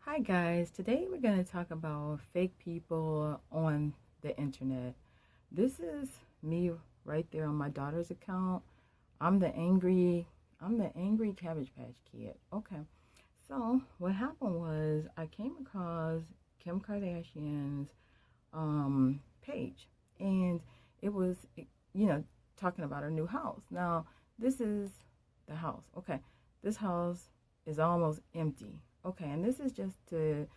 Hi guys, today we're going to talk about fake people on the internet. This is me right there on my daughter's account. I'm the angry Cabbage Patch Kid. Okay. So, what happened was I came across Kim Kardashian's page, and it was talking about her new house. Now, this is the house. Okay. This house is almost empty. Okay, and this is just to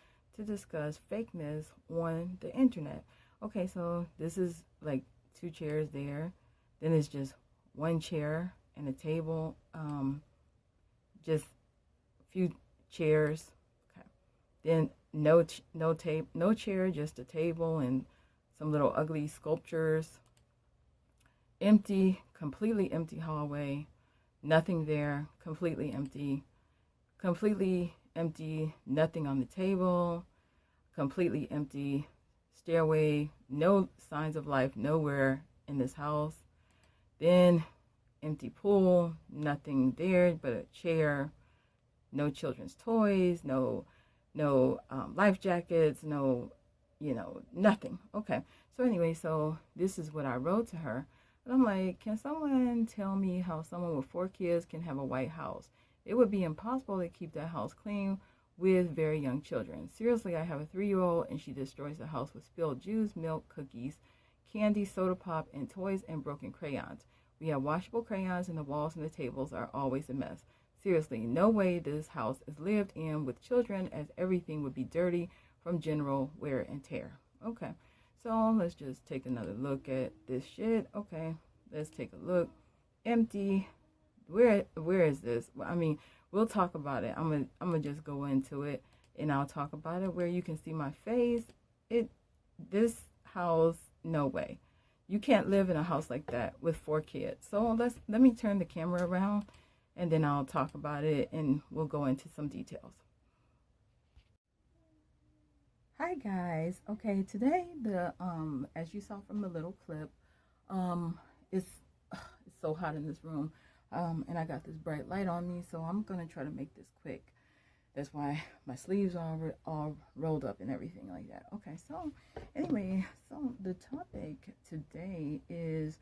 discuss fakeness on the internet. Okay, so this is like two chairs there. Then it's just one chair and a table. Just a few chairs. Okay. Then no chair, just a table and some little ugly sculptures. Empty, completely empty hallway. Nothing there. Completely empty, nothing on the table, completely empty stairway, no signs of life nowhere in this house. Then empty pool, nothing there but a chair, no children's toys, no life jackets, nothing. Okay. So anyway, so this is what I wrote to her. And I'm like, can someone tell me how someone with 4 kids can have a white house? It would be impossible to keep that house clean with very young children. Seriously, I have a 3-year-old and she destroys the house with spilled juice, milk, cookies, candy, soda pop, and toys and broken crayons. We have washable crayons and the walls and the tables are always a mess. Seriously, no way this house is lived in with children, as everything would be dirty from general wear and tear. Okay, so let's just take another look at this shit. Okay, let's take a look. Empty. Where is this? I mean, we'll talk about it. I'm gonna just go into it and I'll talk about it where you can see my face. This house, no way. You can't live in a house like that with 4 kids. So let me turn the camera around and then I'll talk about it and we'll go into some details. Hi guys. Okay, today the as you saw from the little clip, it's so hot in this room. And I got this bright light on me, so I'm gonna try to make this quick. That's why my sleeves are all rolled up and everything like that. Okay, so anyway, so the topic today is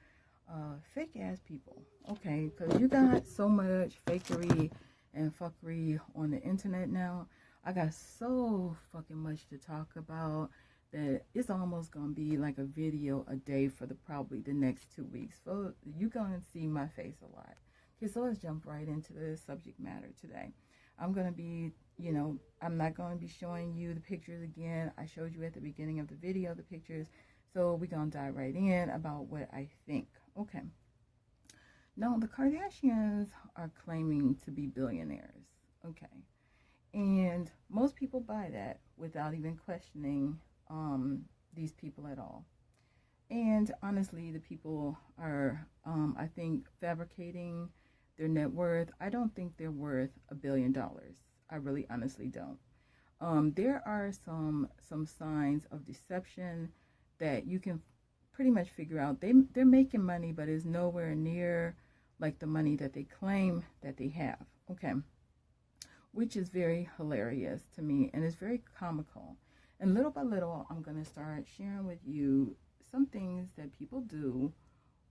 fake ass people. Okay, because you got so much fakery and fuckery on the internet now. I got so fucking much to talk about that it's almost gonna be like a video a day for probably the next 2 weeks. So you're gonna see my face a lot. Okay, so let's jump right into the subject matter today. I'm going to be, I'm not going to be showing you the pictures again. I showed you at the beginning of the video the pictures. So we're going to dive right in about what I think. Okay. Now, the Kardashians are claiming to be billionaires. Okay. And most people buy that without even questioning these people at all. And honestly, the people are, I think, fabricating their net worth. I don't think they're worth $1 billion. I really honestly don't. There are some signs of deception that you can pretty much figure out. They're making money, but it's nowhere near like the money that they claim that they have. Okay, which is very hilarious to me, and it's very comical. And little by little, I'm gonna start sharing with you some things that people do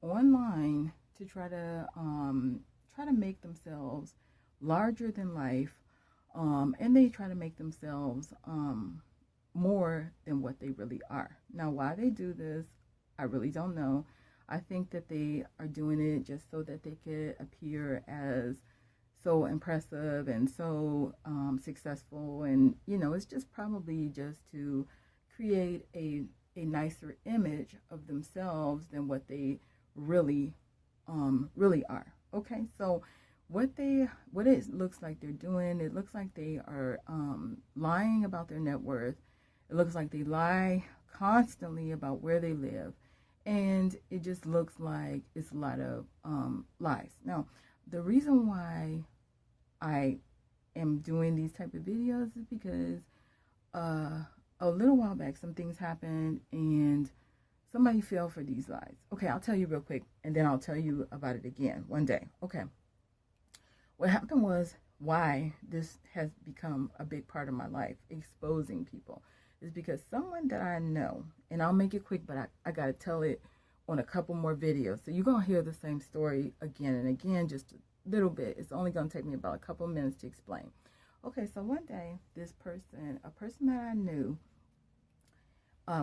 online to try to make themselves larger than life, and they try to make themselves more than what they really are. Now, why they do this, I really don't know. I think that they are doing it just so that they could appear as so impressive and so successful, and it's just probably just to create a nicer image of themselves than what they really are. Okay, so what it looks like they're doing, it looks like they are lying about their net worth. It looks like they lie constantly about where they live, and it just looks like it's a lot of lies. Now, the reason why I am doing these type of videos is because a little while back some things happened and somebody fell for these lies. Okay, I'll tell you real quick and then I'll tell you about it again one day. Okay, what happened was why this has become a big part of my life, exposing people, is because someone that I know, and I'll make it quick, but I got to tell it on a couple more videos. So you're going to hear the same story again and again, just a little bit. It's only going to take me about a couple minutes to explain. Okay, so one day, a person that I knew,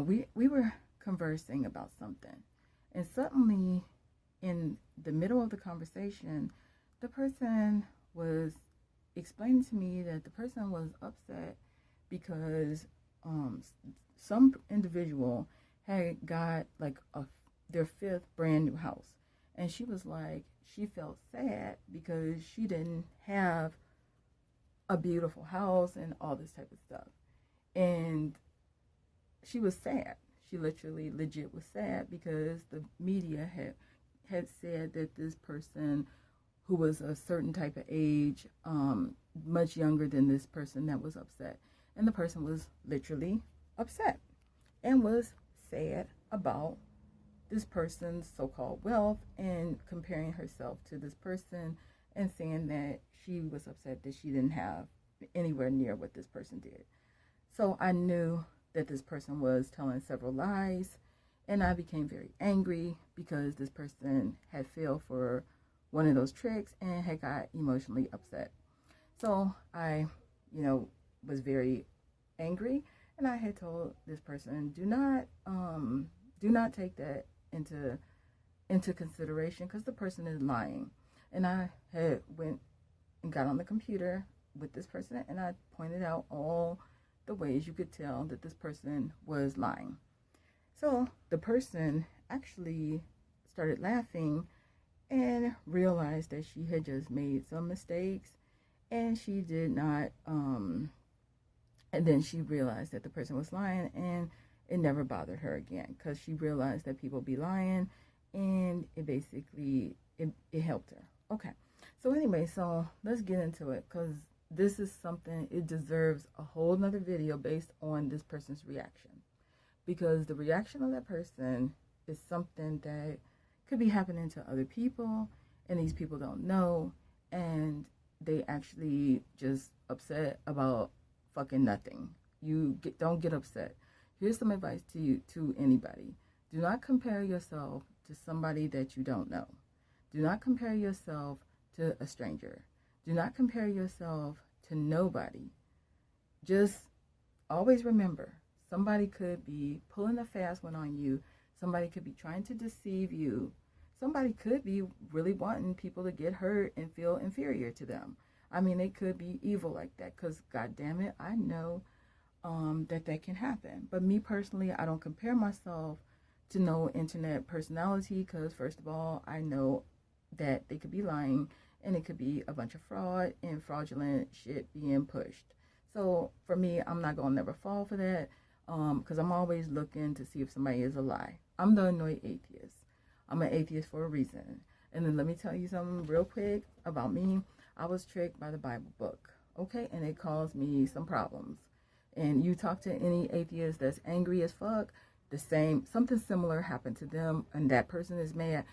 we were conversing about something. And suddenly, in the middle of the conversation, the person was explaining to me that the person was upset because some individual had got like their 5th brand new house. And she was like, she felt sad because she didn't have a beautiful house and all this type of stuff. And she was sad. She literally legit was sad because the media had said that this person who was a certain type of age, much younger than this person that was upset. And the person was literally upset and was sad about this person's so-called wealth and comparing herself to this person and saying that she was upset that she didn't have anywhere near what this person did. So I knew that this person was telling several lies, and I became very angry because this person had failed for one of those tricks and had got emotionally upset. So I, was very angry, and I had told this person, do not take that into consideration because the person is lying. And I had went and got on the computer with this person, and I pointed out all the ways you could tell that this person was lying. So the person actually started laughing and realized that she had just made some mistakes, and she did not, and then she realized that the person was lying, and it never bothered her again because she realized that people be lying, and it basically, it helped her. Okay, so anyway, so let's get into it because this is something, it deserves a whole nother video based on this person's reaction, because the reaction of that person is something that could be happening to other people, and these people don't know, and they actually just upset about fucking nothing. Don't get upset. Here's some advice to you, to anybody. Do not compare yourself to somebody that you don't know. Do not compare yourself to a stranger. Do not compare yourself to nobody. Just always remember, somebody could be pulling a fast one on you. Somebody could be trying to deceive you. Somebody could be really wanting people to get hurt and feel inferior to them. I mean, they could be evil like that because, God damn it, I know that can happen. But me personally, I don't compare myself to no internet personality because, first of all, I know that they could be lying and it could be a bunch of fraud and fraudulent shit being pushed. So for me, I'm not going to never fall for that because I'm always looking to see if somebody is a lie. I'm the annoyed atheist. I'm an atheist for a reason. And then let me tell you something real quick about me. I was tricked by the Bible book, okay? And it caused me some problems. And you talk to any atheist that's angry as fuck, something similar happened to them, and that person is mad.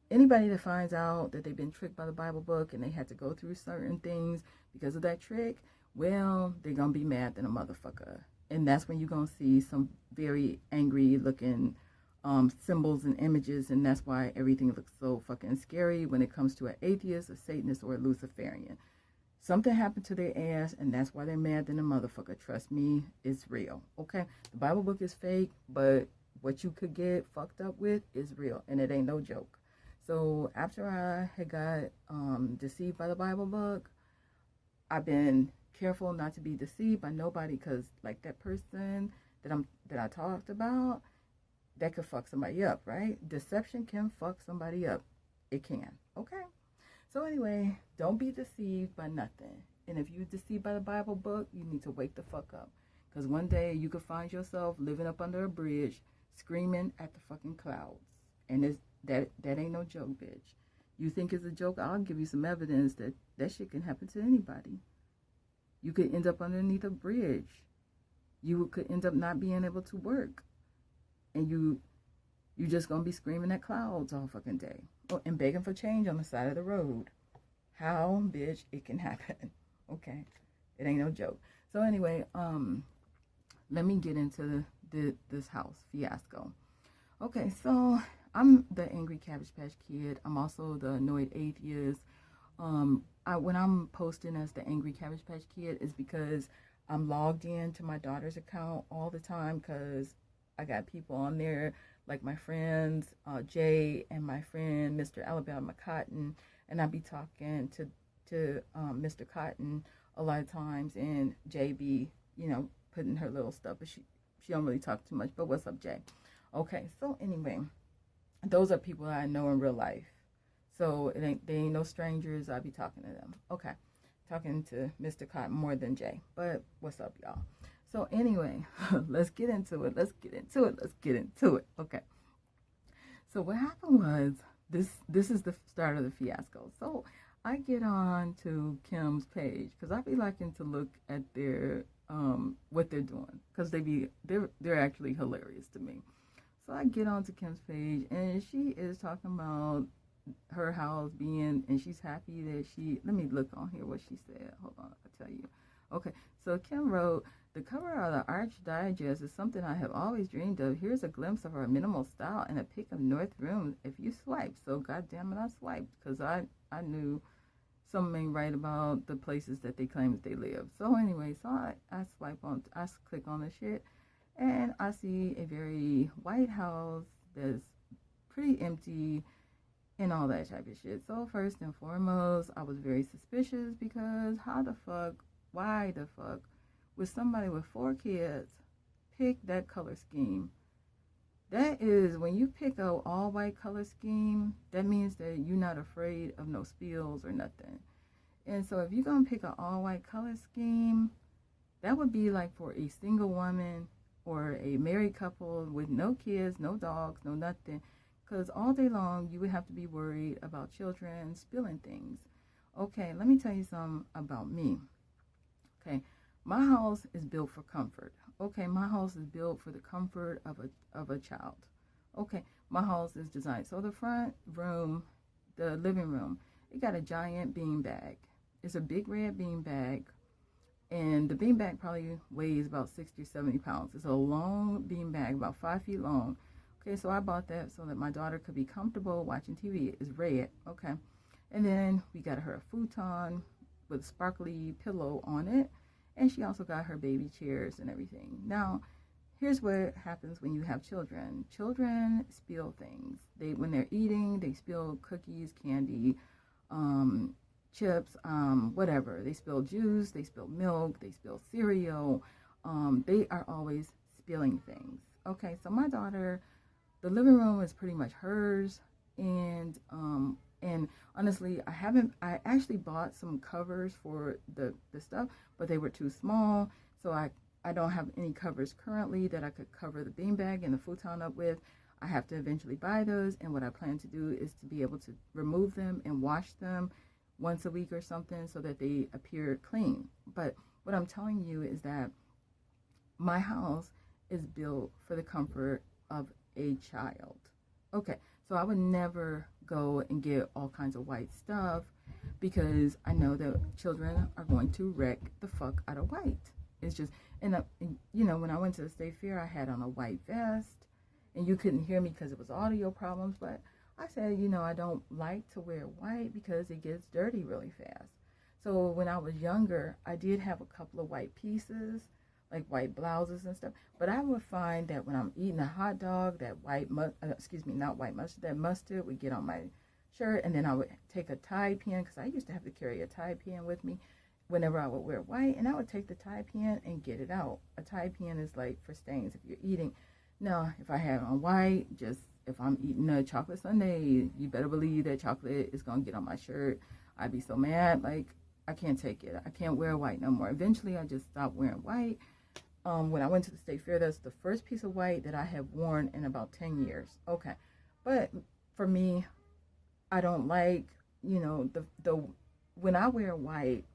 Anybody that finds out that they've been tricked by the Bible book and they had to go through certain things because of that trick, well, they're going to be mad than a motherfucker. And that's when you're going to see some very angry looking symbols and images, and that's why everything looks so fucking scary when it comes to an atheist, a Satanist, or a Luciferian. Something happened to their ass, and that's why they're mad than a motherfucker. Trust me, it's real, okay? The Bible book is fake, but what you could get fucked up with is real, and it ain't no joke. So after I had got deceived by the Bible book, I've been careful not to be deceived by nobody, because like that person that I talked about, that could fuck somebody up, right? Deception can fuck somebody up. It can, okay? So anyway, don't be deceived by nothing. And if you're deceived by the Bible book, you need to wake the fuck up. Because one day you could find yourself living up under a bridge, screaming at the fucking clouds. And that ain't no joke, bitch. You think it's a joke? I'll give you some evidence that shit can happen to anybody. You could end up underneath a bridge. You could end up not being able to work. And you just gonna be screaming at clouds all fucking day. Oh, and begging for change on the side of the road. How, bitch, it can happen. Okay, it ain't no joke. So anyway, let me get into this house fiasco. Okay, so I'm the angry Cabbage Patch Kid. I'm also the annoyed atheist. When I'm posting as the angry Cabbage Patch Kid, is because I'm logged in to my daughter's account all the time because I got people on there like my friends Jay and my friend Mr. Alabama Cotton, and I be talking to Mr. Cotton a lot of times, and Jay be putting her little stuff, but she don't really talk too much. But what's up, Jay? Okay, so anyway, those are people that I know in real life. So they ain't no strangers. I be talking to them. Okay, talking to Mr. Cotton more than Jay. But what's up, y'all? So anyway, let's get into it. Okay. So what happened was this is the start of the fiasco. So I get on to Kim's page because I be liking to look at their what they're doing because they're actually hilarious to me. So I get on to Kim's page and she is talking about her house being, and she's happy that let me look on here what she said. Hold on, I'll tell you. Okay, so Kim wrote, the cover of the Arch Digest is something I have always dreamed of. Here's a glimpse of her minimal style and a pic of North Room if you swipe. So goddamn it, I swiped because I knew something ain't right about the places that they claim that they live. So anyway, so I click on the shit and I see a very white house that's pretty empty and all that type of shit. So first and foremost, I was very suspicious because why the fuck would somebody with 4 kids pick that color scheme? That is, when you pick a all white color scheme, that means that you're not afraid of no spills or nothing. And so if you're gonna pick an all white color scheme, that would be like for a single woman or a married couple with no kids, no dogs, no nothing. Because all day long, you would have to be worried about children spilling things. Okay, let me tell you something about me. Okay, my house is built for comfort. Okay, my house is built for the comfort of a child. Okay, my house is designed. So the front room, the living room, it got a giant bean bag. It's a big red bean bag. And the bean bag probably weighs about 60 or 70 pounds. It's a long bean bag, about 5 feet long. Okay, so I bought that so that my daughter could be comfortable watching TV. It's red, okay. And then we got her a futon with a sparkly pillow on it. And she also got her baby chairs and everything. Now, here's what happens when you have children. Children spill things. When they're eating, they spill cookies, candy, chips, whatever. They spill juice, they spill milk, they spill cereal. They are always spilling things. Okay, so my daughter, the living room is pretty much hers, and honestly, I actually bought some covers for the stuff, but they were too small, so I don't have any covers currently that I could cover the beanbag and the futon up with. I have to eventually buy those, and what I plan to do is to be able to remove them and wash them once a week or something so that they appear clean. But what I'm telling you is that my house is built for the comfort of a child. Okay, so I would never go and get all kinds of white stuff because I know that children are going to wreck the fuck out of white. It's just, and when I went to the state fair, I had on a white vest, and you couldn't hear me because it was audio problems, but I said, I don't like to wear white because it gets dirty really fast. So when I was younger, I did have a couple of white pieces, like white blouses and stuff. But I would find that when I'm eating a hot dog, that that mustard would get on my shirt, and then I would take a tie pin, because I used to have to carry a tie pin with me whenever I would wear white, and I would take the tie pin and get it out. A tie pin is like for stains if you're eating. Now, if I have on white, just if I'm eating a chocolate sundae, you better believe that chocolate is going to get on my shirt. I'd be so mad, like, I can't take it. I can't wear white no more. Eventually, I just stopped wearing white. When I went to the state fair, that's the first piece of white that I have worn in about 10 years. Okay. But for me, I don't like, when I wear white,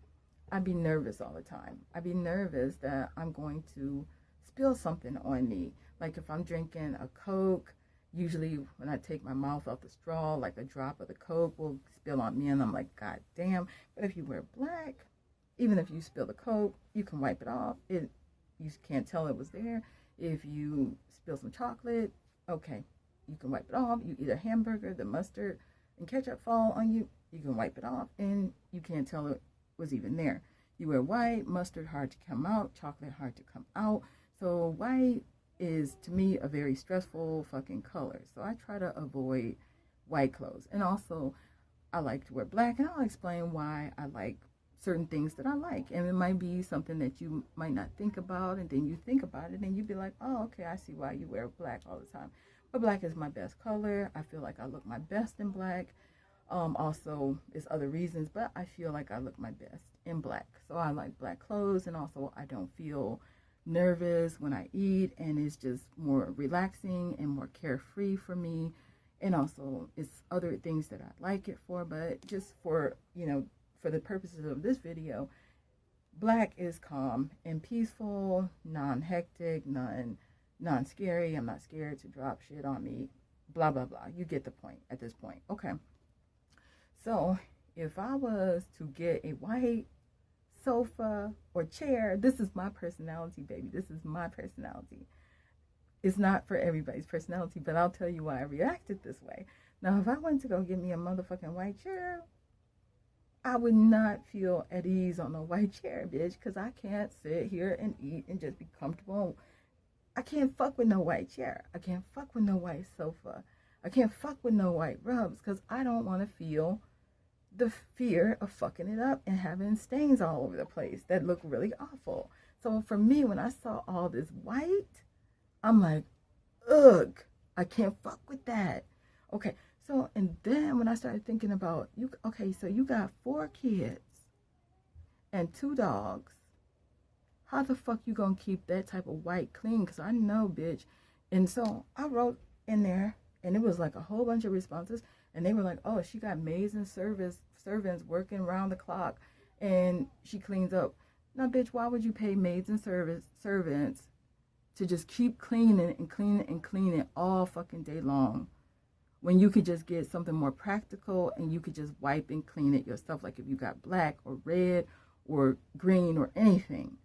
I'd be nervous all the time. I'd be nervous that I'm going to spill something on me. Like if I'm drinking a Coke, usually when I take my mouth off the straw, like a drop of the Coke will spill on me, and I'm like, God damn. But if you wear black, Even if you spill the Coke, you can wipe it off. You can't tell it was there. If you spill some chocolate, okay, you can wipe it off. You eat a hamburger, the mustard and ketchup fall on you, you can wipe it off, and you can't tell it was even there. You wear white, mustard hard to come out, chocolate hard to come out. So white is, to me, a very stressful fucking color. So I try to avoid white clothes. And also, I like to wear black, and I'll explain why I like certain things that I like. And it might be something that you might not think about, and then you think about it, and you'd be like, oh, okay, I see why you wear black all the time. But black is my best color. I feel like I look my best in black. Also, there's other reasons, but I feel like I look my best in black. So I like black clothes, and also I don't feel nervous when I eat, and it's just more relaxing and more carefree for me. And also, it's other things that I like it for, but just for, for the purposes of this video, black is calm and peaceful, non-hectic, non-scary. I'm not scared to drop shit on me, blah, blah, blah. You get the point at this point. Okay. So if I was to get a white sofa or chair, this is my personality, baby. This is my personality. It's not for everybody's personality, but I'll tell you why I reacted this way. Now, if I went to go get me a motherfucking white chair, I would not feel at ease on a white chair, bitch, because I can't sit here and eat and just be comfortable. I can't fuck with no white chair. I can't fuck with no white sofa. I can't fuck with no white rubs because I don't want to feel the fear of fucking it up and having stains all over the place that look really awful. So for me, when I saw all this white, I'm like, ugh, I can't fuck with that. Okay, so, and then when I started thinking about, so you got 4 kids and 2 dogs. How the fuck you gonna keep that type of white clean? Because I know, bitch. And so I wrote in there, and it was like a whole bunch of responses, and they were like, oh, she got maids and servants working around the clock, and she cleans up. Now, bitch, why would you pay maids and servants to just keep cleaning and cleaning and cleaning all fucking day long when you could just get something more practical and you could just wipe and clean it yourself? Like if you got black or red or green or anything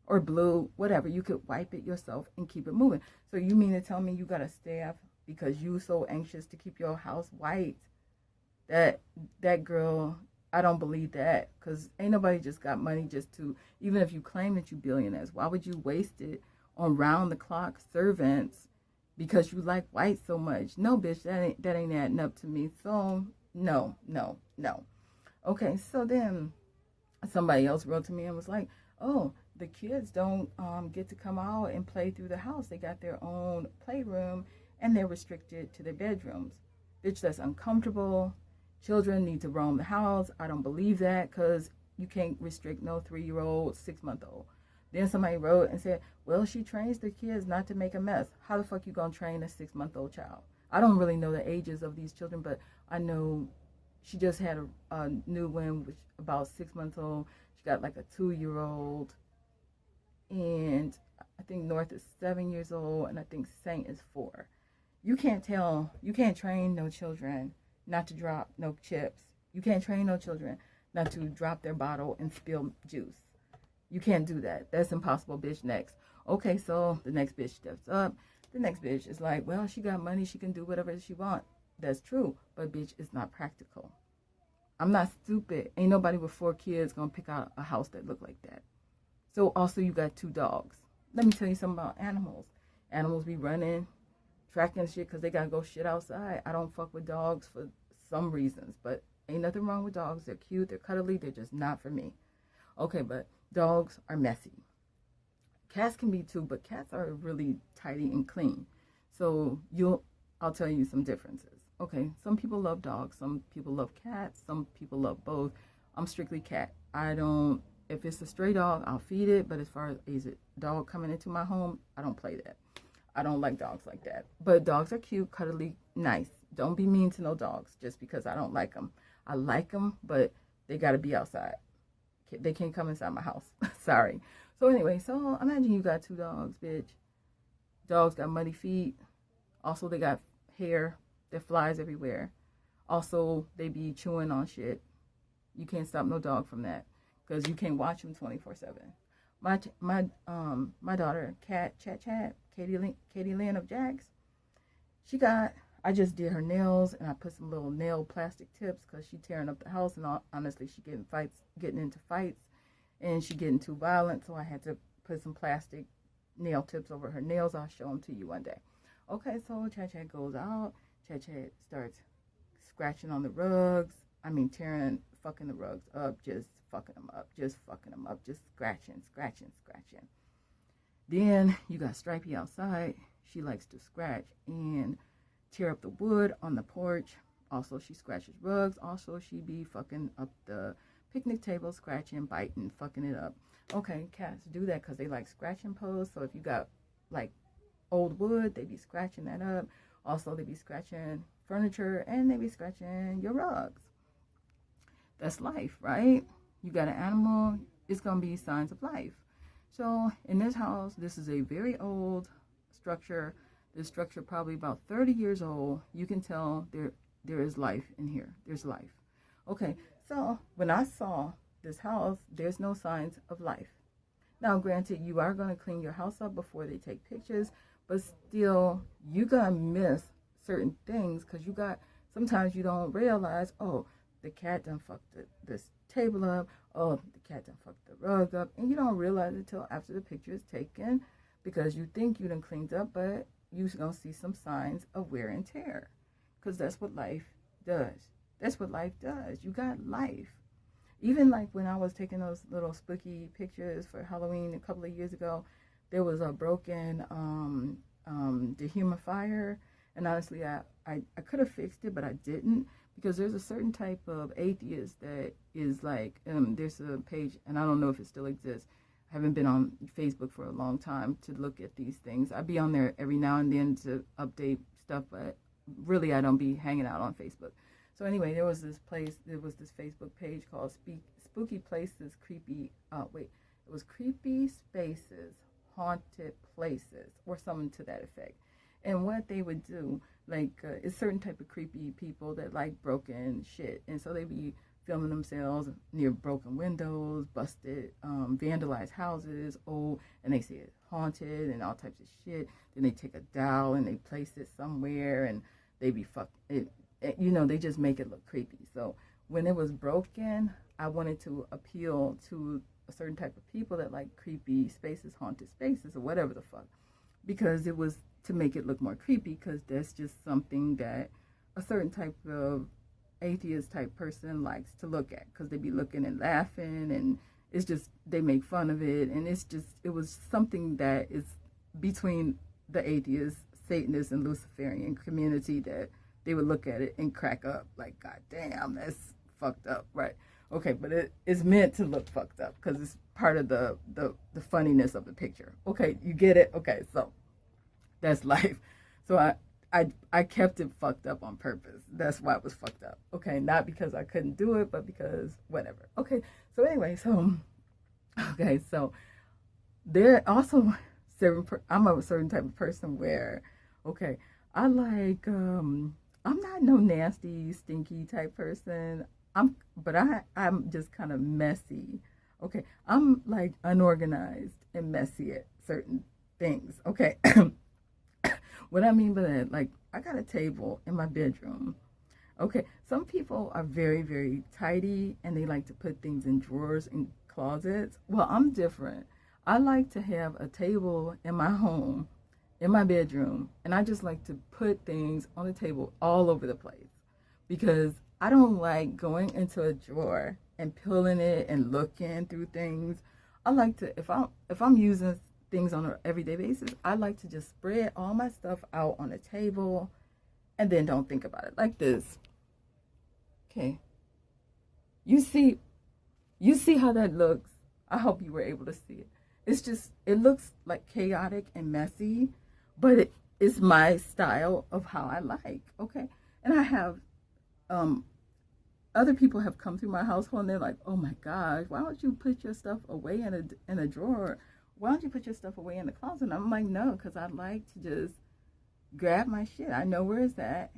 or blue, whatever, you could wipe it yourself and keep it moving. So you mean to tell me you got a staff because you so anxious to keep your house white? That girl, I don't believe that, because ain't nobody just got money just to, even if you claim that you billionaires, why would you waste it on round the clock servants because you like white so much? No, bitch, that ain't adding up to me. So no. Okay, so then somebody else wrote to me and was like, oh, the kids don't get to come out and play through the house. They got their own playroom and they're restricted to their bedrooms. Bitch, that's uncomfortable. Children need to roam the house. I don't believe that, because you can't restrict no 3-year-old, 6-month-old. Then somebody wrote and said, well, she trains the kids not to make a mess. How the fuck you gonna train a 6-month-old child? I don't really know the ages of these children, but I know she just had a new one, which about 6 months old. She got like a 2-year-old, and I think North is 7 years old, and I think Saint is 4. You can't train no children not to drop no chips. You can't train no children not to drop their bottle and spill juice. You can't do that. That's impossible, bitch. Next. Okay, so the next bitch steps up. The next bitch is like, well, she got money. She can do whatever she wants. That's true. But, bitch, it's not practical. I'm not stupid. Ain't nobody with 4 kids going to pick out a house that look like that. So, also, you got 2 dogs. Let me tell you something about animals. Animals be running, tracking shit because they got to go shit outside. I don't fuck with dogs for some reasons, but ain't nothing wrong with dogs. They're cute. They're cuddly. They're just not for me. Okay, but dogs are messy. Cats can be too, but cats are really tidy and clean. So I'll tell you some differences. Okay, some people love dogs. Some people love cats. Some people love both. I'm strictly cat. If it's a stray dog, I'll feed it. But as far as a dog coming into my home, I don't play that. I don't like dogs like that. But dogs are cute, cuddly, nice. Don't be mean to no dogs just because I don't like them. I like them, but they got to be outside. They can't come inside my house. Sorry. So anyway, so imagine you got 2 dogs, bitch. Dogs got muddy feet. Also, they got hair that flies everywhere. Also, they be chewing on shit. You can't stop no dog from that. because you can't watch them 24/7. My daughter, Katie Lynn of Jax, I just did her nails, and I put some little nail plastic tips because she tearing up the house, and honestly, she getting into fights, and she getting too violent, so I had to put some plastic nail tips over her nails. I'll show them to you one day. Okay, so Chat goes out. Chat starts scratching on the rugs. I mean, fucking the rugs up, just fucking them up, just scratching. Then you got Stripey outside. She likes to scratch and tear up the wood on the porch. Also, she scratches rugs. Also, she be fucking up the picnic table, scratching, biting, fucking it up. Okay, cats do that because they like scratching posts. So if you got like old wood, they be scratching that up. Also, they be scratching furniture, and they be scratching your rugs. That's life, right? You got an animal, it's going to be signs of life. So in this house, this is a very old structure. This structure probably about 30 years old. You can tell there is life in here. There's life. Okay, so when I saw this house, there's no signs of life. Now, granted, you are going to clean your house up before they take pictures, but still, you're going to miss certain things because sometimes you don't realize, oh, the cat done fucked this table up. Oh, the cat done fucked the rug up. And you don't realize it until after the picture is taken because you think you done cleaned up, but you're going to see some signs of wear and tear because that's what life does. That's what life does. You got life. Even like when I was taking those little spooky pictures for Halloween a couple of years ago, there was a broken dehumidifier. And honestly, I could have fixed it, but I didn't. Because there's a certain type of atheist that is like, there's a page, and I don't know if it still exists. I haven't been on Facebook for a long time to look at these things. I be on there every now and then to update stuff, but really I don't be hanging out on Facebook. So anyway, there was this Facebook page called Spooky Places, Creepy Spaces, Haunted Places, or something to that effect. And what they would do, it's certain type of creepy people that like broken shit. And so they be filming themselves near broken windows, busted, vandalized houses, and they say it's haunted and all types of shit. Then they take a doll and they place it somewhere and they be they just make it look creepy. So when it was broken, I wanted to appeal to a certain type of people that like creepy spaces, haunted spaces, or whatever the fuck. Because it was to make it look more creepy, because that's just something that a certain type of atheist type person likes to look at, because they be looking and laughing, and it's just, they make fun of it, and it was something that is between the atheist, Satanist, and Luciferian community that they would look at it and crack up, like, God damn, that's fucked up, right? Okay, but it's meant to look fucked up, because it's part of the funniness of the picture. Okay, you get it? Okay, so that's life. So I kept it fucked up on purpose. That's why it was fucked up. Okay, not because I couldn't do it, but because whatever. Okay, so anyway, so there also I'm a certain type of person where, okay, I like, I'm not no nasty, stinky type person. I'm just kind of messy. Okay, I'm like unorganized and messy at certain things. Okay. What I mean by that, like, I got a table in my bedroom. Okay, some people are very, very tidy and they like to put things in drawers and closets. Well, I'm different. I like to have a table in my home, in my bedroom, and I just like to put things on the table all over the place, because I don't like going into a drawer and pulling it and looking through things. I like to, if I'm using things on an everyday basis, I like to just spread all my stuff out on the table and then don't think about it, like this. Okay, you see how that looks? I hope you were able to see it. It's just, it looks like chaotic and messy, but it's my style of how I like. Okay, and I have other people have come through my household and they're like, oh my gosh, why don't you put your stuff away in a drawer? Why don't you put your stuff away in the closet? And I'm like, no, because I like to just grab my shit. I know where it's at.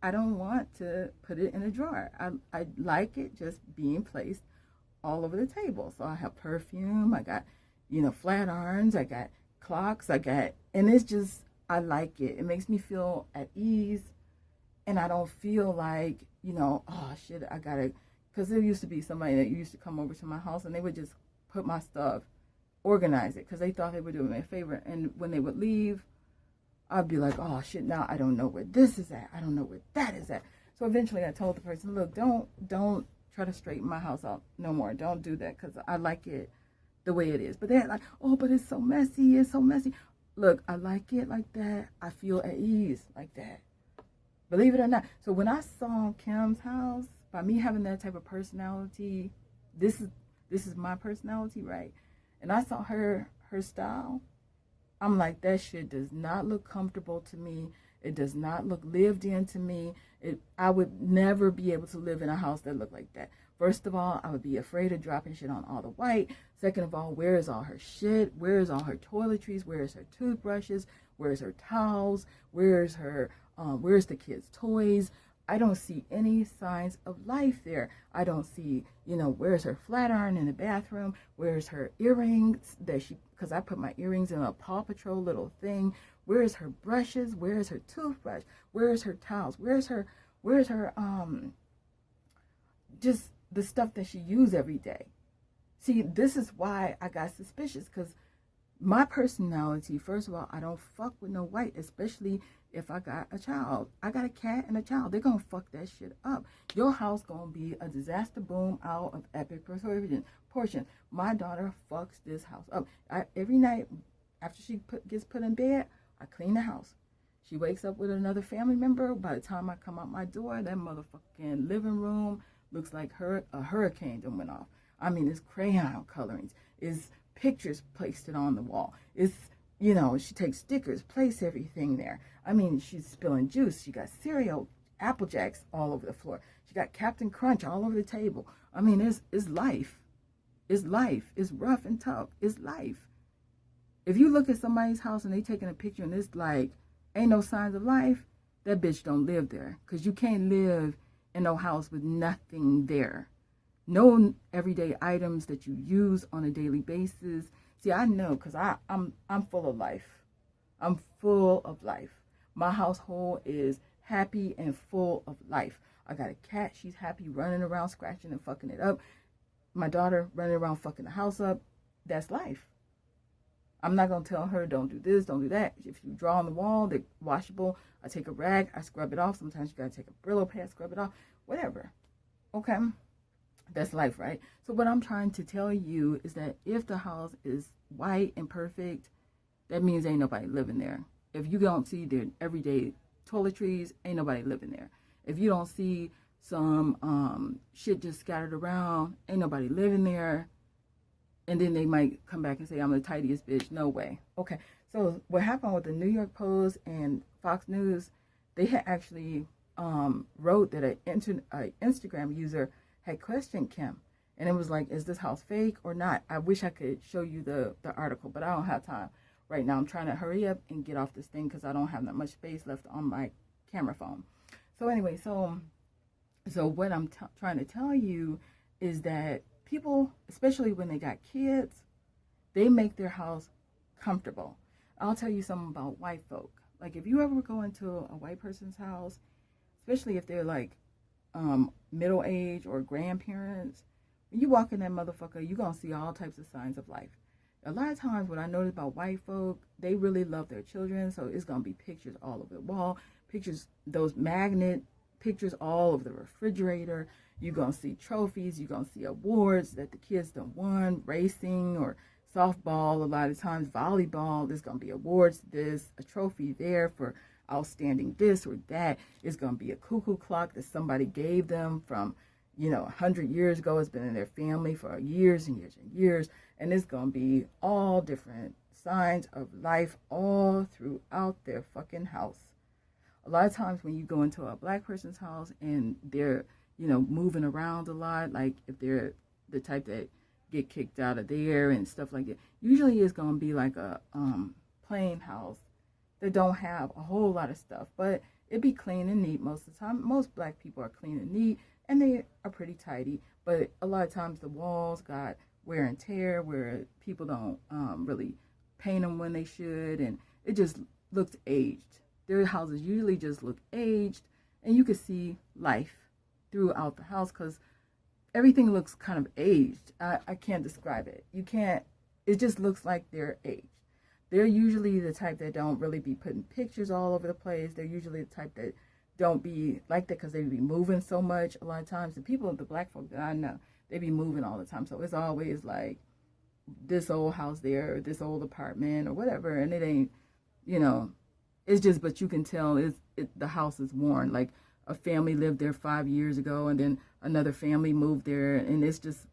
I don't want to put it in a drawer. I like it just being placed all over the table. So I have perfume, I got, flat irons, I got clocks, and it's just, I like it. It makes me feel at ease, and I don't feel like, oh shit, I gotta, because there used to be somebody that used to come over to my house and they would just put my stuff, organize it, because they thought they were doing me a favor. And when they would leave, I'd be like, oh shit, now I don't know where this is at. I don't know where that is at. So eventually I told the person, look, don't try to straighten my house out no more. Don't do that, because I like it the way it is. But they're like, oh, but it's so messy. It's so messy. Look, I like it like that. I feel at ease like that. Believe it or not. So when I saw Kim's house, by me having that type of personality, this is my personality, right? And I saw her style. I'm like, that shit does not look comfortable to me. It does not look lived in to me. I would never be able to live in a house that looked like that. First of all, I would be afraid of dropping shit on all the white. Second of all, where is all her shit? Where is all her toiletries? Where is her toothbrushes? Where is her towels? Where's the kids' toys? I don't see any signs of life there. I don't see, where's her flat iron in the bathroom? Where's her earrings because I put my earrings in a Paw Patrol little thing. Where's her brushes? Where's her toothbrush? Where's her towels? Where's her just the stuff that she uses every day? See, this is why I got suspicious, because my personality, first of all, I don't fuck with no white, especially if I got a child. I got a cat and a child. They're going to fuck that shit up. Your house going to be a disaster boom out of epic portion. My daughter fucks this house up. Every night after she gets put in bed, I clean the house. She wakes up with another family member. By the time I come out my door, that motherfucking living room looks like a hurricane that went off. I mean, it's crayon colorings. It's pictures pasted on the wall. It's, she takes stickers, place everything there. I mean, she's spilling juice. She got cereal, Apple Jacks all over the floor. She got Captain Crunch all over the table. I mean, it's life. It's life. It's rough and tough. It's life. If you look at somebody's house and they taking a picture and it's like, ain't no signs of life, that bitch don't live there. Because you can't live in no house with nothing there. No everyday items that you use on a daily basis. See, I know, because I'm full of life. I'm full of life. My household is happy and full of life. I got a cat. She's happy, running around, scratching and fucking it up. My daughter running around fucking the house up. That's life. I'm not going to tell her, don't do this, don't do that. If you draw on the wall, they're washable. I take a rag, I scrub it off. Sometimes you got to take a Brillo pad, scrub it off. Whatever. Okay? That's life, right? So what I'm trying to tell you is that if the house is white and perfect, that means ain't nobody living there. If you don't see their everyday toiletries, ain't nobody living there. If you don't see some shit just scattered around, ain't nobody living there. And then they might come back and say, I'm the tidiest bitch. No way. Okay. So what happened with the New York Post and Fox News, they had actually wrote that an Instagram user had questioned Kim. And it was like, is this house fake or not? I wish I could show you the article, but I don't have time right now. I'm trying to hurry up and get off this thing because I don't have that much space left on my camera phone. So anyway, so what I'm trying to tell you is that people, especially when they got kids, they make their house comfortable. I'll tell you something about white folk. Like, if you ever go into a white person's house, especially if they're like middle age or grandparents, when you walk in that motherfucker, you're going to see all types of signs of life. A lot of times what I notice about white folk, they really love their children, so it's going to be pictures all over the wall, pictures, those magnet pictures all over the refrigerator. You're going to see trophies. You're going to see awards that the kids done won, racing or softball. A lot of times volleyball, there's going to be awards, this, a trophy there for outstanding this or that. It's going to be a cuckoo clock that somebody gave them from, 100 years ago. It's been in their family for years and years and years. And it's going to be all different signs of life all throughout their fucking house. A lot of times when you go into a black person's house and they're, moving around a lot, like if they're the type that get kicked out of there and stuff like that, usually it's going to be like a plain house that don't have a whole lot of stuff, but it be clean and neat most of the time. Most black people are clean and neat, and they are pretty tidy. But a lot of times the walls got wear and tear where people don't really paint them when they should, and it just looks aged. Their houses usually just look aged, and you can see life throughout the house because everything looks kind of aged. I can't describe it. You can't, it just looks like they're aged. They're usually the type that don't really be putting pictures all over the place. They're usually the type that don't be like that because they be moving so much a lot of times. The people, the black folk that I know, they be moving all the time. So it's always like this old house there, or this old apartment or whatever. And it ain't, you know, it's just, but you can tell the house is worn. Like a family lived there 5 years ago and then another family moved there. And it's just,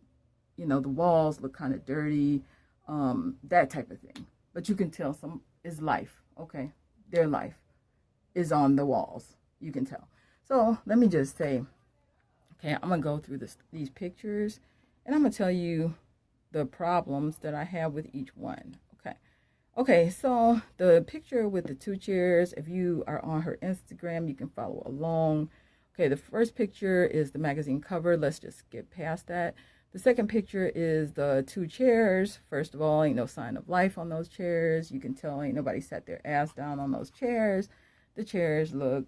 you know, the walls look kind of dirty, that type of thing. But you can tell some is life, okay? Their life is on the walls. You can tell. So let me just say, okay, I'm going to go through these pictures, and I'm going to tell you the problems that I have with each one, okay? Okay, so the picture with the 2 chairs, if you are on her Instagram, you can follow along. Okay, the first picture is the magazine cover. Let's just skip past that. The second picture is the 2 chairs. First of all, ain't no sign of life on those chairs. You can tell ain't nobody sat their ass down on those chairs. The chairs look,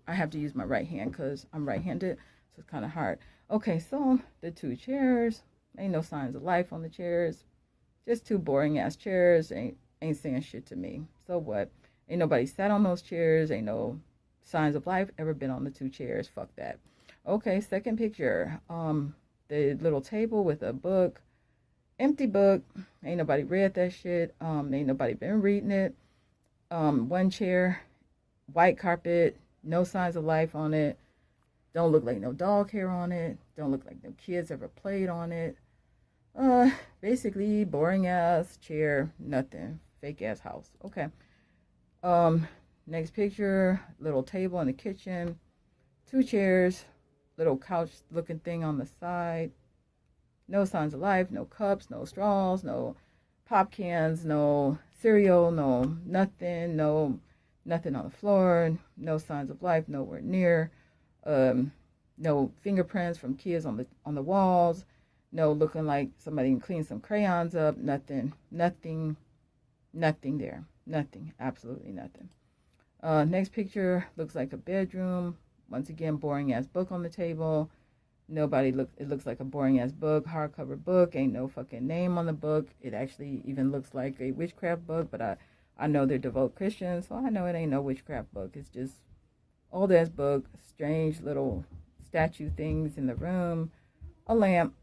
I have to use my right hand because I'm right-handed, so it's kind of hard. Okay, so the 2 chairs, ain't no signs of life on the chairs. Just 2 boring-ass chairs, ain't saying shit to me. So what? Ain't nobody sat on those chairs. Ain't no signs of life ever been on the 2 chairs. Fuck that. Okay, second picture. The little table with a book, empty book. Ain't nobody read that shit. Ain't nobody been reading it. 1 chair, white carpet, no signs of life on it. Don't look like no dog hair on it. Don't look like no kids ever played on it. Basically boring ass chair, nothing. Fake ass house. Okay. Next picture, little table in the kitchen, 2 chairs. Little couch looking thing on the side. No signs of life, no cups, no straws, no pop cans, no cereal, no nothing, nothing on the floor, no signs of life nowhere near. No fingerprints from kids on the walls, no looking like somebody cleaned some crayons up, nothing there. Nothing, absolutely nothing. Next picture looks like a bedroom. Once again, boring ass book on the table. It looks like a boring ass book, hardcover book. Ain't no fucking name on the book. It actually even looks like a witchcraft book, but I know they're devout Christians, so I know it ain't no witchcraft book. It's just old ass book, strange little statue things in the room, a lamp,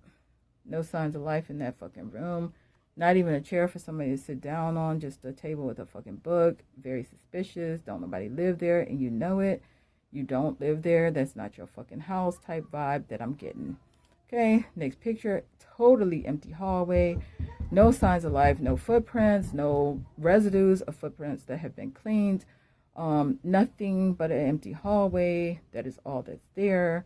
no signs of life in that fucking room. Not even a chair for somebody to sit down on, just a table with a fucking book. Very suspicious. Don't nobody live there, and you know it. You don't live there. That's not your fucking house type vibe that I'm getting. Okay, next picture. Totally empty hallway. No signs of life. No footprints. No residues of footprints that have been cleaned. Nothing but an empty hallway. That is all that's there.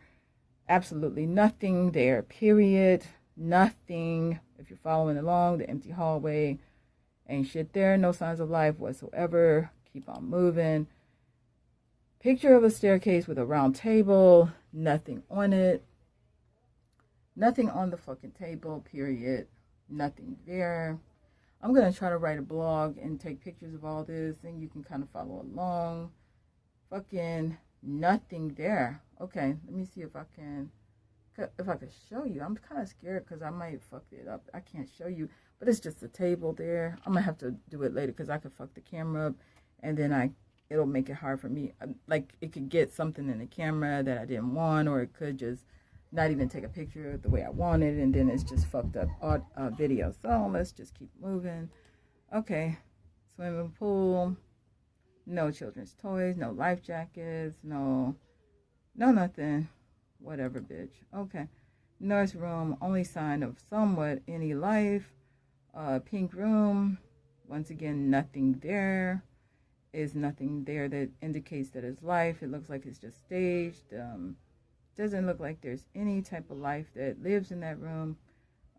Absolutely nothing there, period. Nothing. If you're following along, the empty hallway. Ain't shit there. No signs of life whatsoever. Keep on moving. Picture of a staircase with a round table, nothing on it. Nothing on the fucking table, period. Nothing there. I'm going to try to write a blog and take pictures of all this, and you can kind of follow along. Fucking nothing there. Okay, let me see if I can show you. I'm kind of scared because I might fuck it up. I can't show you, but it's just a table there. I'm going to have to do it later because I could fuck the camera up, and then it'll make it hard for me. Like, it could get something in the camera that I didn't want, or it could just not even take a picture the way I wanted, and then it's just fucked up video. So let's just keep moving. Okay, swimming pool, no children's toys, no life jackets, no nothing, whatever, bitch. Okay, nurse room, only sign of somewhat any life. Pink room, once again, nothing there. Is nothing there that indicates that it's life. It looks like it's just staged. Doesn't look like there's any type of life that lives in that room.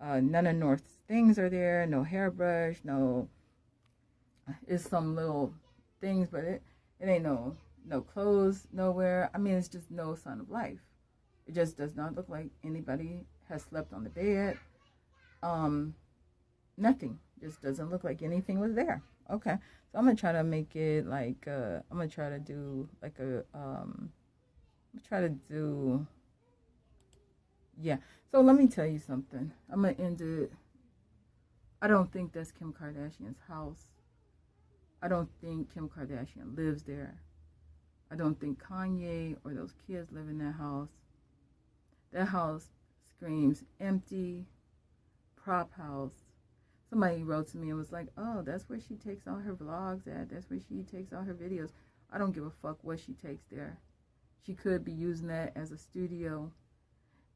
None of North's things are there. No hairbrush. No. It's some little things, but it ain't no clothes nowhere. I mean, it's just no sign of life. It just does not look like anybody has slept on the bed. Nothing. Just doesn't look like anything was there. Okay. So I'm going to try to make it like, I'm going to try to do like yeah. So let me tell you something. I'm going to end it. I don't think that's Kim Kardashian's house. I don't think Kim Kardashian lives there. I don't think Kanye or those kids live in that house. That house screams empty, prop house. Somebody wrote to me and was like, oh, that's where she takes all her vlogs at. That's where she takes all her videos. I don't give a fuck what she takes there. She could be using that as a studio.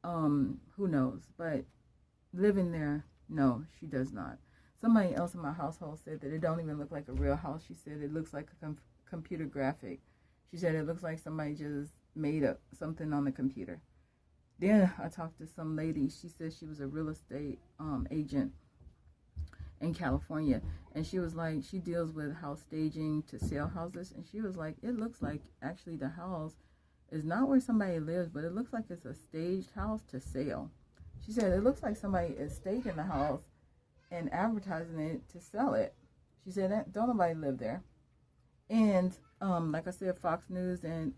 Who knows? But living there, no, she does not. Somebody else in my household said that it don't even look like a real house. She said it looks like a computer graphic. She said it looks like somebody just made up something on the computer. Then I talked to some lady. She said she was a real estate agent in California, and she was like, she deals with house staging to sell houses, and she was like, it looks like actually the house is not where somebody lives, but it looks like it's a staged house to sell. She said it looks like somebody is staging the house and advertising it to sell it. She said that don't nobody live there. And like I said, Fox News, and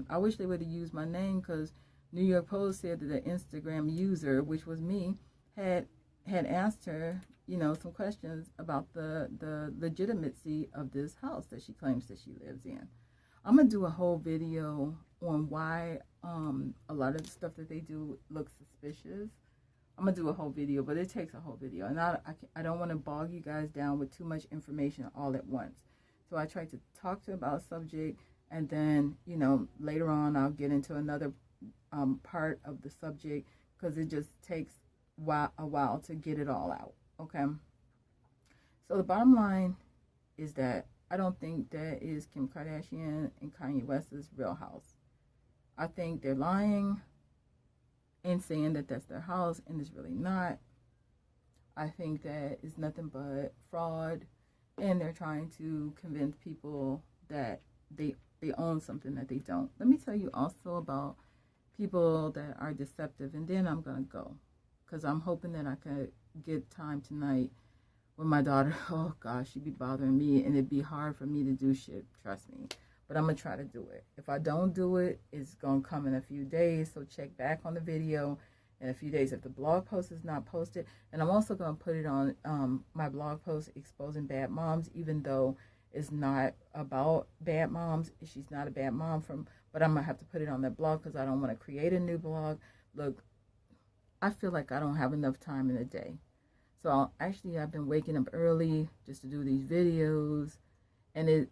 I wish they would have used my name, because New York Post said that the Instagram user, which was me, had asked her, you know, some questions about the legitimacy of this house that she claims that she lives in. I'm going to do a whole video on why a lot of the stuff that they do looks suspicious. I'm going to do a whole video, but it takes a whole video. And I don't want to bog you guys down with too much information all at once. So I try to talk to about a subject, and then, you know, later on I'll get into another part of the subject, because it just takes a while to get it all out. Okay. So the bottom line is that I don't think that is Kim Kardashian and Kanye West's real house. I think they're lying and saying that that's their house, and it's really not. I think that it's nothing but fraud, and they're trying to convince people that they own something that they don't. Let me tell you also about people that are deceptive, and then I'm going to go, because I'm hoping that I could get time tonight with my daughter. Oh gosh, she'd be bothering me, and it'd be hard for me to do shit, trust me. But I'm going to try to do it. If I don't do it, it's going to come in a few days, so check back on the video in a few days if the blog post is not posted. And I'm also going to put it on my blog post, Exposing Bad Moms, even though it's not about bad moms. She's not a bad mom, but I'm going to have to put it on that blog, because I don't want to create a new blog. Look, I feel like I don't have enough time in a day. So I've been waking up early just to do these videos, and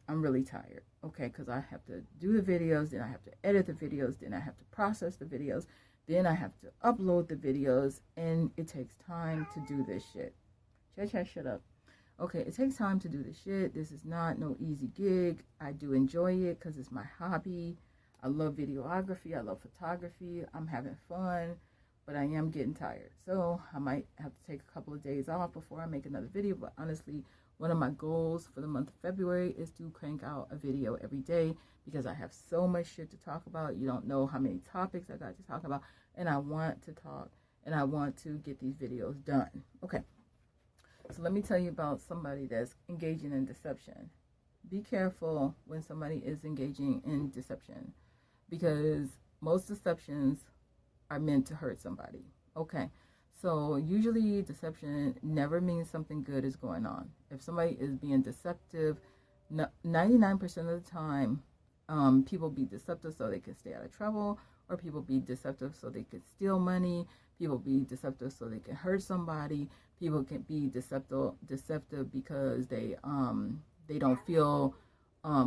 I'm really tired, okay, because I have to do the videos, then I have to edit the videos, then I have to process the videos, then I have to upload the videos, and it takes time to do this shit. Shut up. Okay, it takes time to do this shit. This is not no easy gig. I do enjoy it because it's my hobby. I love videography. I love photography. I'm having fun, but I am getting tired. So I might have to take a couple of days off before I make another video. But honestly, one of my goals for the month of February is to crank out a video every day, because I have so much shit to talk about. You don't know how many topics I got to talk about, and I want to talk, and I want to get these videos done. Okay, so let me tell you about somebody that's engaging in deception. Be careful when somebody is engaging in deception, because most deceptions are meant to hurt somebody. Okay, so usually deception never means something good is going on. If somebody is being deceptive, 99% of the time, people be deceptive so they can stay out of trouble, or people be deceptive so they can steal money. People be deceptive so they can hurt somebody. People can be deceptive because they don't feel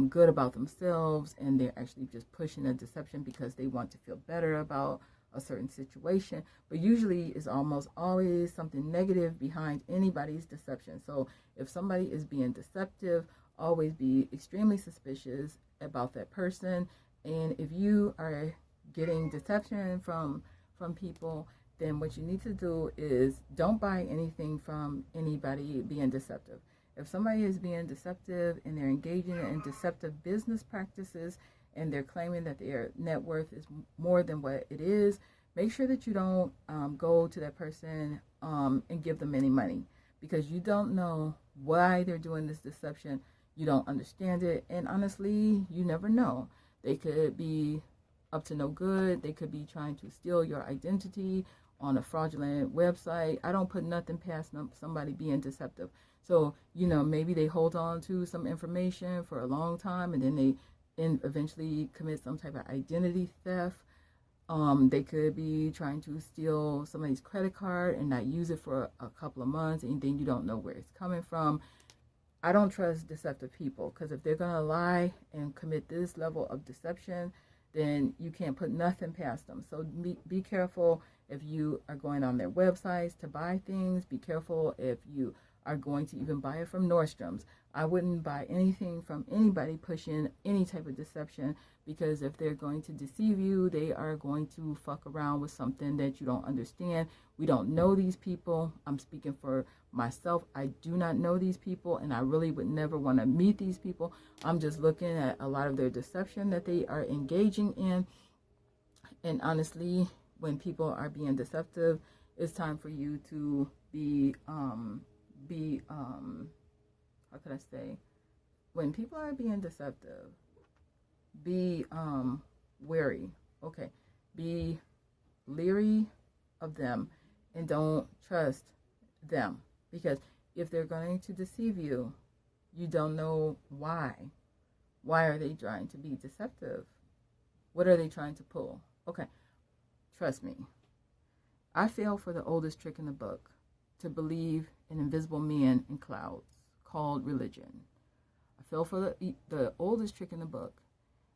good about themselves, and they're actually just pushing a deception because they want to feel better about a certain situation. But usually it's almost always something negative behind anybody's deception. So if somebody is being deceptive, always be extremely suspicious about that person. And if you are getting deception from people, then what you need to do is don't buy anything from anybody being deceptive. If somebody is being deceptive and they're engaging in deceptive business practices, and they're claiming that their net worth is more than what it is, make sure that you don't go to that person and give them any money, because you don't know why they're doing this deception. You don't understand it, and honestly, you never know. They could be up to no good. They could be trying to steal your identity on a fraudulent website. I don't put nothing past somebody being deceptive. So, maybe they hold on to some information for a long time, and then they eventually commit some type of identity theft. They could be trying to steal somebody's credit card and not use it for a couple of months, and then you don't know where it's coming from. I don't trust deceptive people, because if they're going to lie and commit this level of deception, then you can't put nothing past them. So be careful if you are going on their websites to buy things. Be careful if you are going to even buy it from Nordstrom's. I wouldn't buy anything from anybody pushing any type of deception, because if they're going to deceive you, they are going to fuck around with something that you don't understand. We don't know these people. I'm speaking for myself. I do not know these people, and I really would never want to meet these people. I'm just looking at a lot of their deception that they are engaging in. And honestly, when people are being deceptive, it's time for you to be how could I say, when people are being deceptive, be wary. Okay, be leery of them and don't trust them, because if they're going to deceive you, you don't know why. Why are they trying to be deceptive? What are they trying to pull? Okay, trust me. I fell for the oldest trick in the book, to believe in invisible men in clouds called religion. I fell for the oldest trick in the book.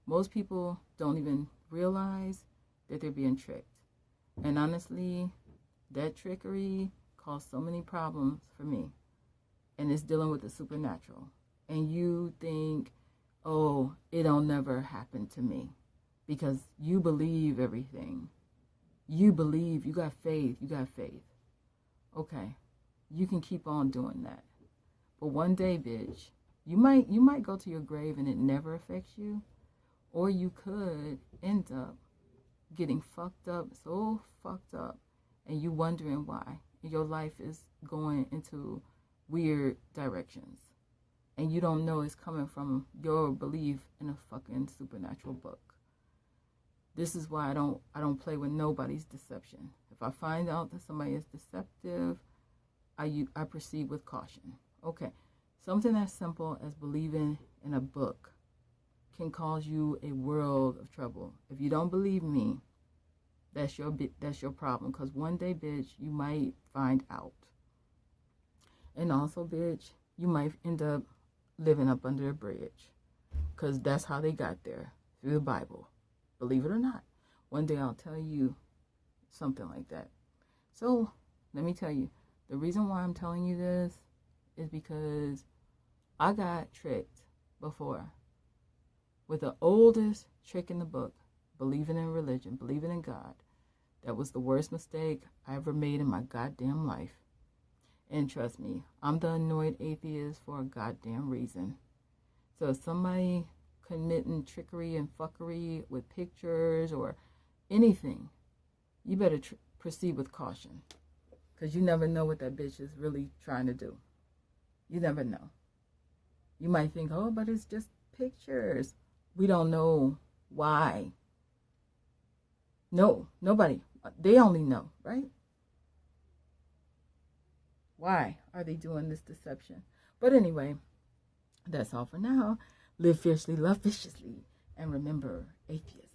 Most people don't even realize that they're being tricked. And honestly, that trickery caused so many problems for me. And it's dealing with the supernatural. And you think, oh, it'll never happen to me, because you believe everything. You believe, you got faith. Okay, you can keep on doing that. But one day, bitch, you might go to your grave and it never affects you. Or you could end up getting fucked up, so fucked up, and you wondering why. And your life is going into weird directions. And you don't know it's coming from your belief in a fucking supernatural book. This is why I don't play with nobody's deception. If I find out that somebody is deceptive, I proceed with caution. Okay, something as simple as believing in a book can cause you a world of trouble. If you don't believe me, that's your problem. Because one day, bitch, you might find out. And also, bitch, you might end up living up under a bridge. Because that's how they got there, through the Bible. Believe it or not. One day I'll tell you something like that. So, let me tell you. The reason why I'm telling you this is because I got tricked before with the oldest trick in the book, believing in religion, believing in God. That was the worst mistake I ever made in my goddamn life. And trust me, I'm the annoyed atheist for a goddamn reason. So if somebody committing trickery and fuckery with pictures or anything, you better proceed with caution. Because you never know what that bitch is really trying to do. You never know. You might think, oh, but it's just pictures. We don't know why. No, nobody. They only know, right? Why are they doing this deception? But anyway, that's all for now. Live fiercely, love viciously, and remember, atheism.